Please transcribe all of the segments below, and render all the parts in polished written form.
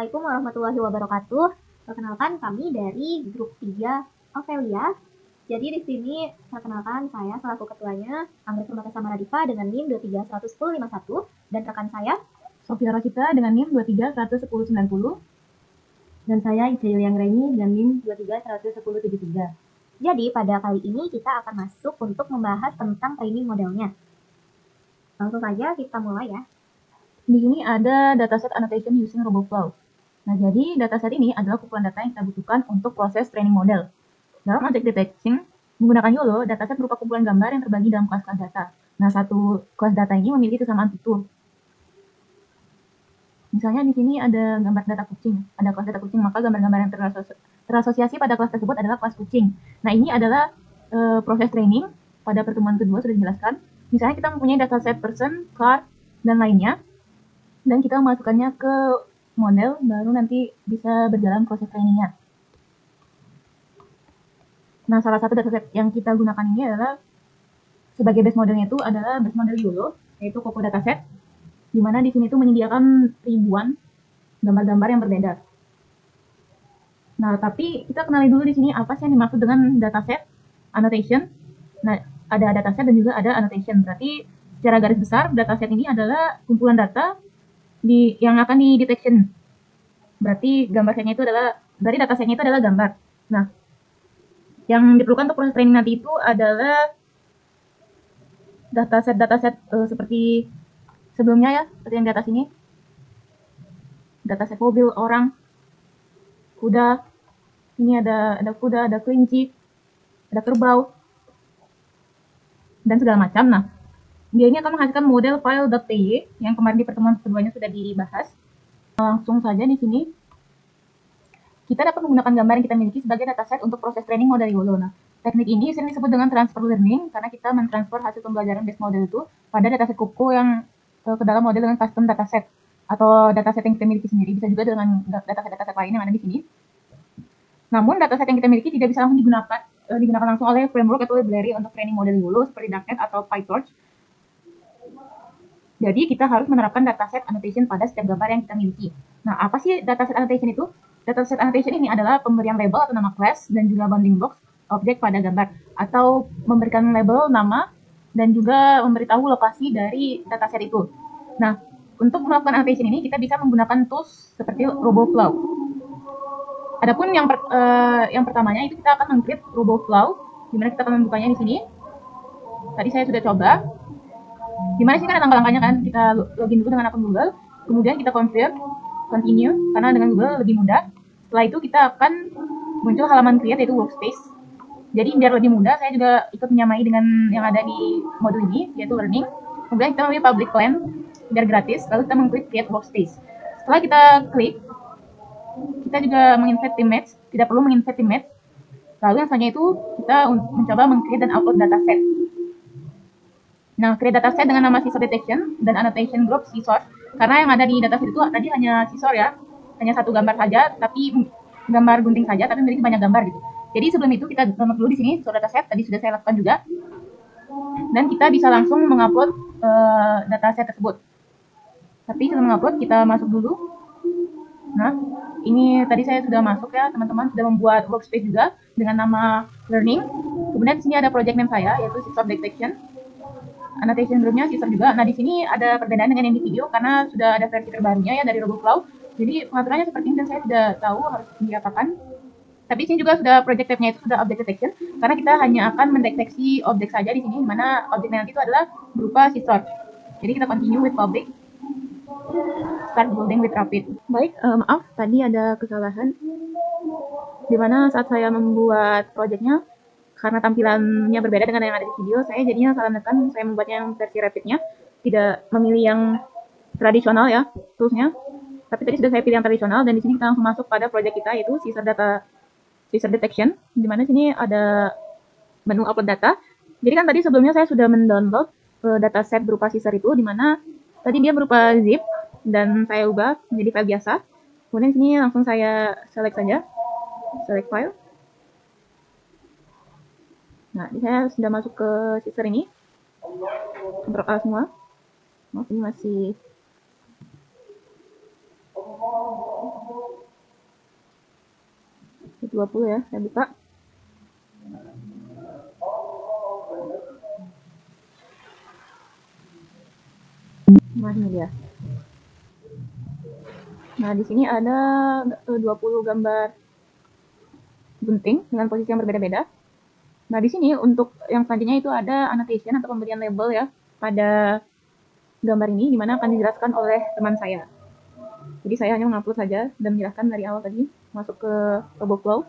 Assalamualaikum warahmatullahi wabarakatuh. Perkenalkan kami dari grup 3 Ovelia. Jadi di sini perkenalkan saya selaku ketuanya Anggrek Permata Samaradipa dengan NIM 2310151 dan rekan saya Sofia Rosita dengan NIM 2311090 dan saya Iceyul Yanggraini dengan NIM 2311073. Jadi pada kali ini kita akan masuk untuk membahas tentang training modelnya. Langsung saja kita mulai ya. Di sini ada dataset annotation using RoboFlow. Nah, jadi dataset ini adalah kumpulan data yang kita butuhkan untuk proses training model. Dalam object detection, menggunakan YOLO, dataset berupa kumpulan gambar yang terbagi dalam kelas-kelas data. Nah, satu kelas data ini memiliki kesamaan fitur. Misalnya di sini ada gambar data kucing, ada kelas data kucing, maka gambar-gambar yang terasosiasi pada kelas tersebut adalah kelas kucing. Nah, ini adalah proses training pada pertemuan kedua sudah dijelaskan. Misalnya kita mempunyai dataset person, car, dan lainnya, dan kita memasukkannya ke model, baru nanti bisa berjalan proses trainingnya. Nah, salah satu dataset yang kita gunakan ini adalah sebagai base modelnya itu adalah base model YOLO, yaitu Coco dataset, di mana di sini tuh menyediakan ribuan gambar-gambar yang berbeda. Nah, tapi kita kenali dulu di sini apa sih yang dimaksud dengan dataset annotation. Nah, ada dataset dan juga ada annotation. Berarti secara garis besar dataset ini adalah kumpulan data yang akan di detection. Berarti datasetnya itu adalah gambar. Nah, yang diperlukan untuk proses training nanti itu adalah dataset seperti sebelumnya ya, seperti yang di atas ini. Dataset mobil, orang, kuda. Ini ada kuda, ada kelinci, ada kerbau, dan segala macam. Nah, dia ini akan menghasilkan model file.py yang kemarin di pertemuan keduanya sudah dibahas. Langsung saja di sini kita dapat menggunakan gambar yang kita miliki sebagai dataset untuk proses training model YOLO. Nah, teknik ini sering disebut dengan transfer learning karena kita mentransfer hasil pembelajaran base model itu pada dataset Coco yang ke dalam model dengan custom dataset atau dataset yang kita miliki sendiri, bisa juga dengan dataset-dataset lain yang ada di sini. Namun dataset yang kita miliki tidak bisa langsung digunakan langsung oleh framework atau library untuk training model YOLO seperti DARKNet atau PyTorch. Jadi kita harus menerapkan dataset annotation pada setiap gambar yang kita miliki. Nah, apa sih dataset annotation itu? Dataset annotation ini adalah pemberian label atau nama class dan juga bounding box objek pada gambar, atau memberikan label, nama, dan juga memberitahu lokasi dari dataset itu. Nah, untuk melakukan annotation ini kita bisa menggunakan tools seperti RoboFlow. Adapun yang pertamanya itu kita akan meng-create RoboFlow, di mana kita akan membukanya di sini. Tadi saya sudah coba. Gimana sih kan ada langkah-langkahnya kan? Kita login dulu dengan akun Google, kemudian kita confirm, continue, karena dengan Google lebih mudah. Setelah itu kita akan muncul halaman create, yaitu workspace. Jadi biar lebih mudah, saya juga ikut menyamai dengan yang ada di modul ini, yaitu learning. Kemudian kita memilih public plan, biar gratis, lalu kita mengklik create workspace. Setelah kita klik, kita juga menginvite teammates, tidak perlu menginvite teammates. Lalu yang selanjutnya itu kita mencoba meng-create dan upload dataset. Nah, create dataset dengan nama scissor detection dan annotation group scissor. Karena yang ada di dataset itu tadi hanya scissor ya, hanya satu gambar saja, tapi gambar gunting saja, tapi memiliki banyak gambar gitu. Jadi sebelum itu kita download dulu di sini scissor dataset. Tadi sudah saya lakukan juga, dan kita bisa langsung mengupload dataset tersebut. Tapi sebelum mengupload kita masuk dulu. Nah, ini tadi saya sudah masuk ya, teman-teman sudah membuat workspace juga dengan nama learning. Kemudian di sini ada project name saya, yaitu scissor detection. Annotation groupnya scissor juga. Nah, di sini ada perbedaan dengan yang di video karena sudah ada versi terbarunya ya dari RoboFlow. Jadi pengaturannya seperti ini dan saya sudah tahu harus diapakan. Tapi di sini juga sudah project tab-nya itu sudah object detection karena kita hanya akan mendeteksi objek saja di sini, di mana objeknya nanti itu adalah berupa scissor. Jadi kita continue with public. Start building with rapid. Baik, maaf tadi ada kesalahan di mana saat saya membuat projectnya, karena tampilannya berbeda dengan yang ada di video, saya jadinya salah menekan. Saya membuatnya yang versi rapidnya, tidak memilih yang tradisional ya toolsnya, tapi tadi sudah saya pilih yang tradisional. Dan di sini kita langsung masuk pada project kita, yaitu scissor detection, di mana sini ada menu upload data. Jadi kan tadi sebelumnya saya sudah mendownload dataset berupa scissor itu, di mana tadi dia berupa zip dan saya ubah menjadi file biasa. Kemudian sini langsung saya select saja, select file. Nah, ini saya sudah masuk ke scissor ini. Ctrl A semua. Maaf, ini masih 20 ya, saya buka. Nah, ini dia. Nah, di sini ada 20 gambar gunting dengan posisi yang berbeda-beda. Nah, di sini untuk yang selanjutnya itu ada annotation atau pemberian label ya pada gambar ini, di mana akan dijelaskan oleh teman saya. Jadi saya hanya mengupload saja dan menjelaskan dari awal tadi masuk ke workflow.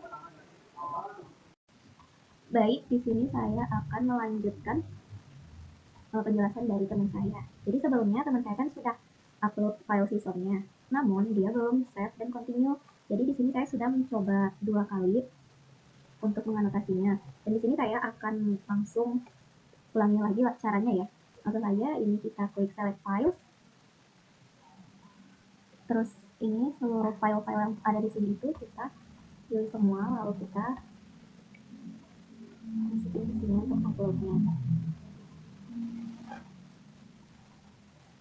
Baik, di sini saya akan melanjutkan penjelasan dari teman saya. Jadi sebelumnya teman saya kan sudah upload file siswanya, namun dia belum save dan continue. Jadi di sini saya sudah mencoba 2 kali untuk menganotasinya. Dan di sini saya akan langsung ulangi lagi caranya ya. Langsung saja ini kita klik select files. Terus ini seluruh file-file yang ada di sini itu kita pilih semua, lalu kita masukin ke sini untuk uploadnya.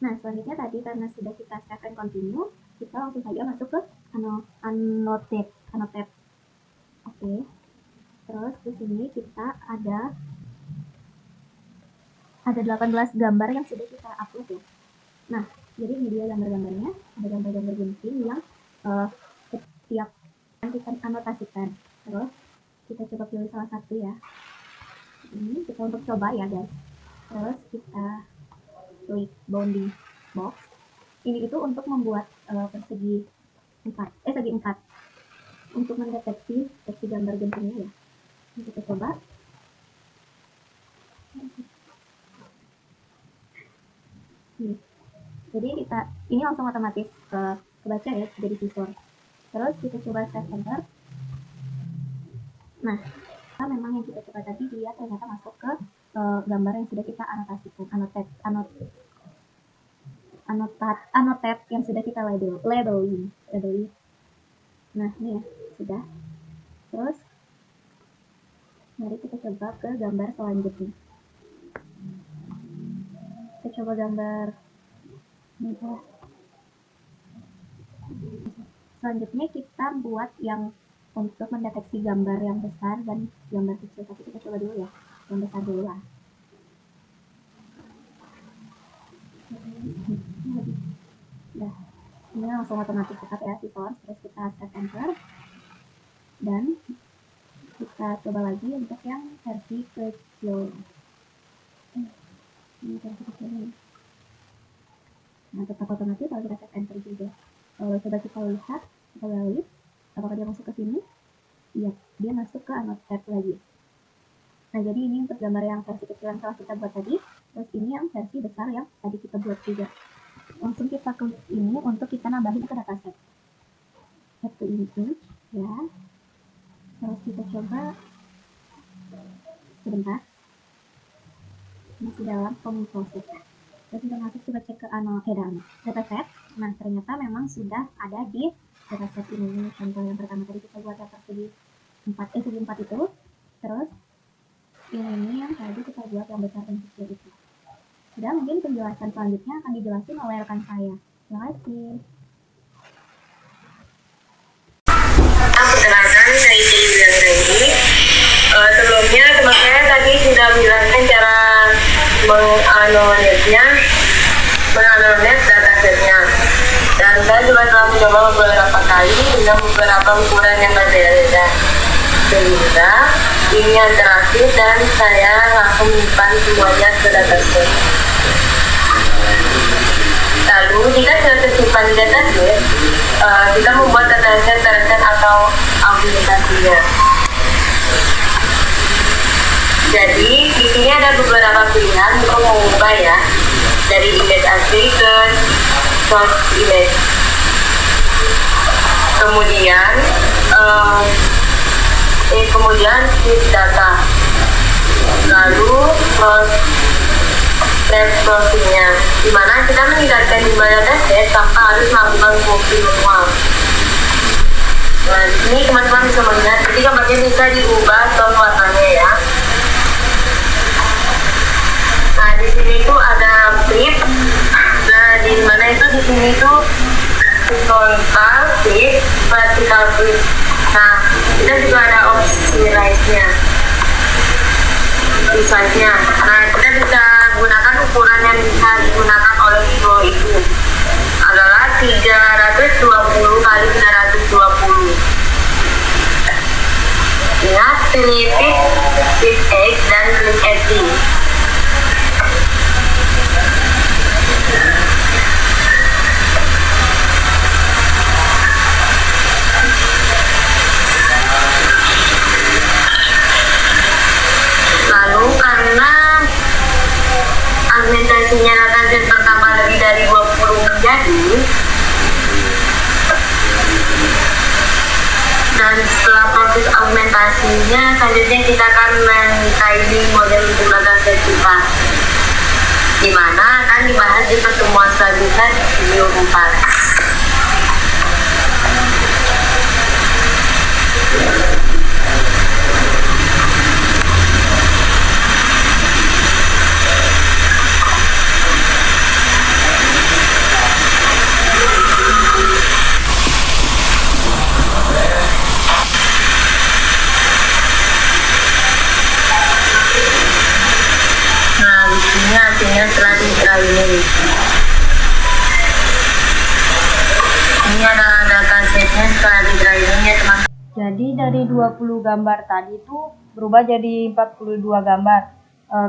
Nah, selanjutnya tadi karena sudah kita save and continue, kita langsung saja masuk ke annotate. Oke. Terus di sini kita ada 18 gambar yang sudah kita upload ya. Nah, jadi ini dia gambar-gambarnya, ada gambar-gambar gunting yang setiap kita anotasikan. Terus kita coba pilih salah satu ya. Ini kita untuk coba ya guys. Terus kita klik bounding box. Ini itu untuk membuat segi 4 untuk mendeteksi gambar guntingnya ya. Ini kita coba. Nih. Jadi ini langsung otomatis kebaca ya jadi visor. Terus kita coba set enter. Nah, memang yang kita coba tadi dia ternyata masuk ke gambar yang sudah kita anotasikan, annotate yang sudah kita labeling. Nah, ini ya sudah. Terus mari kita coba ke gambar selanjutnya. Kita coba gambar ini ya. Selanjutnya kita buat yang untuk mendeteksi gambar yang besar dan gambar kecil, tapi kita coba dulu ya yang besar dulu lah. Nah, ini langsung otomatis tetap ya visor. Terus kita set enter dan kita coba lagi untuk yang versi kecil. Ini versi kecil. Nah, tetap otomatis kalau kita set enter juga. Kalau coba kita lihat, kita balik, apakah dia masuk ke sini? Iya, dia masuk ke annotate lagi. Nah, jadi ini untuk gambar yang versi kecil yang telah kita buat tadi. Terus ini yang versi besar yang tadi kita buat juga. Langsung kita klik ini untuk kita nambahin ke dataset. Add to image ya. Terus kita coba sebentar. Masih dalam form proses. Terus kita masuk coba cek ke dataset. Nah, ternyata memang sudah ada di dataset ini. Contoh yang pertama tadi kita buat data segi 4 itu. Terus ini yang tadi kita buat yang besar dan kecil itu. Sudah, mungkin penjelasan selanjutnya akan dijelasin oleh rekan saya. Terima kasih. Perkenalkan, saya Julia Grady. Sebelumnya teman saya tadi sudah menjelaskan cara menganalisis datasetnya. Dan saya juga telah mencoba beberapa kali dengan beberapa ukuran yang berbeda. Sehingga ini yang terakhir dan saya langsung menyimpan semuanya ke dataset. Lalu jika sudah tersimpan di dataset, kita membuat dataset atau argumentasinya. Jadi di sini ada beberapa pilihan untuk mengubah ya dari image asli ke source image. Kemudian shift data, lalu processingnya, di mana kita meninggalkan jumlah dataset tanpa harus melakukan copy manual. Nah, di sini teman-teman bisa melihat, jadi gambarnya bisa diubah tone warnanya ya. Nah, di sini tuh ada flip. Nah, di mana itu di sini tuh historical flip, vertical flip. Nah, kita juga size-nya. Nah, kita bisa gunakan ukuran yang bisa digunakan oleh video itu adalah 320 kali 320. Ingat, pilih fit X dan klik edit. Lalu karena argumentasinya dataset pertama lebih dari 20 menjadi, dan setelah proses augmentasinya, selanjutnya kita akan men-tiling model untuk dataset kita, di mana akan dibahas di pertemuan selanjutnya di video 4. Hasilnya setelah ini. Ini adalah datasetnya setelah ini ya teman-teman. Jadi dari 20 gambar tadi itu berubah jadi 42 gambar.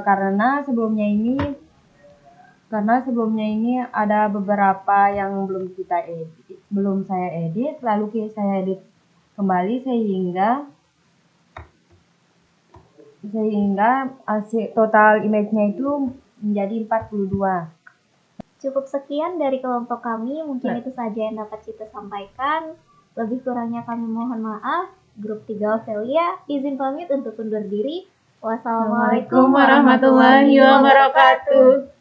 Karena sebelumnya ini ada beberapa yang belum saya edit, lalu saya edit kembali sehingga total image-nya itu menjadi 42. Cukup sekian dari kelompok kami, mungkin itu saja yang dapat kita sampaikan. Lebih kurangnya kami mohon maaf. Grup 3 Ofelia izin pamit untuk undur diri. Wassalamualaikum warahmatullahi wabarakatuh.